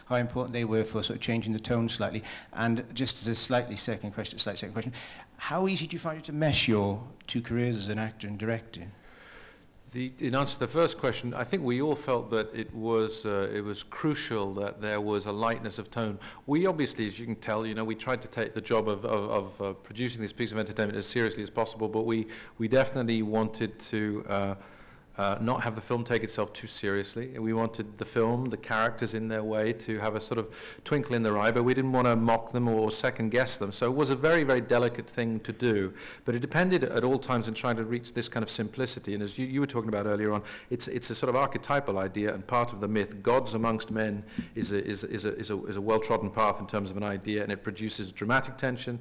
how important they were for sort of changing the tone slightly. And just as a slightly second question, how easy do you find it to mesh your two careers as an actor and director? In answer to the first question, I think we all felt that it was crucial that there was a lightness of tone. We obviously, as you can tell, we tried to take the job of producing this piece of entertainment as seriously as possible, but we definitely wanted to not have the film take itself too seriously. We wanted the film, the characters in their way, to have a sort of twinkle in their eye, but we didn't want to mock them or second guess them. So it was a very, very delicate thing to do. But it depended at all times in trying to reach this kind of simplicity. And as you were talking about earlier on, it's a sort of archetypal idea and part of the myth. Gods amongst men is a well-trodden path in terms of an idea, and it produces dramatic tension,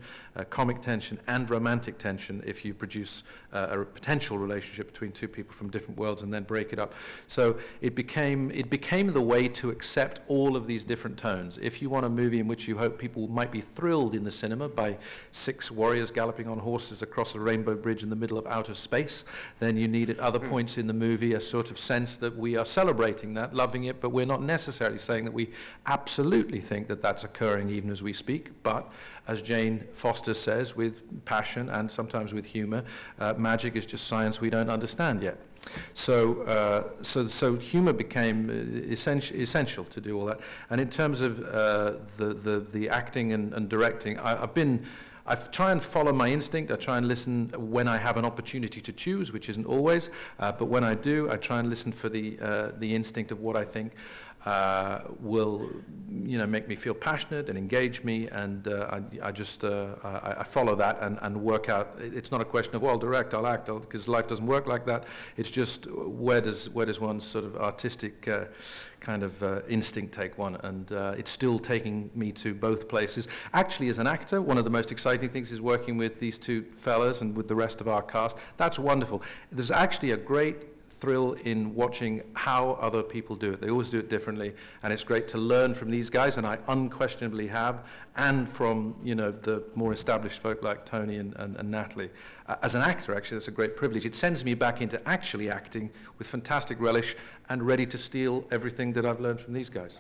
comic tension, and romantic tension if you produce a potential relationship between two people from different worlds and then break it up. So it became the way to accept all of these different tones. If you want a movie in which you hope people might be thrilled in the cinema by 6 warriors galloping on horses across a rainbow bridge in the middle of outer space, then you need at other points in the movie a sort of sense that we are celebrating that, loving it, but we're not necessarily saying that we absolutely think that that's occurring even as we speak. But as Jane Foster says, with passion and sometimes with humor, magic is just science we don't understand yet. So humor became essential to do all that. And in terms of the acting and directing, I try and follow my instinct. I try and listen when I have an opportunity to choose, which isn't always. But when I do, I try and listen for the instinct of what I think will make me feel passionate and engage me, and I follow that and work out. It's not a question of, well, I'll direct, I'll act, because life doesn't work like that. It's just where does one's sort of artistic kind of instinct take one, and it's still taking me to both places. Actually, as an actor, one of the most exciting things is working with these two fellas and with the rest of our cast. That's wonderful. There's actually a great thrill in watching how other people do it. They always do it differently, and it's great to learn from these guys, and I unquestionably have, and from the more established folk like Tony and Natalie. As an actor, actually, that's a great privilege. It sends me back into actually acting with fantastic relish and ready to steal everything that I've learned from these guys.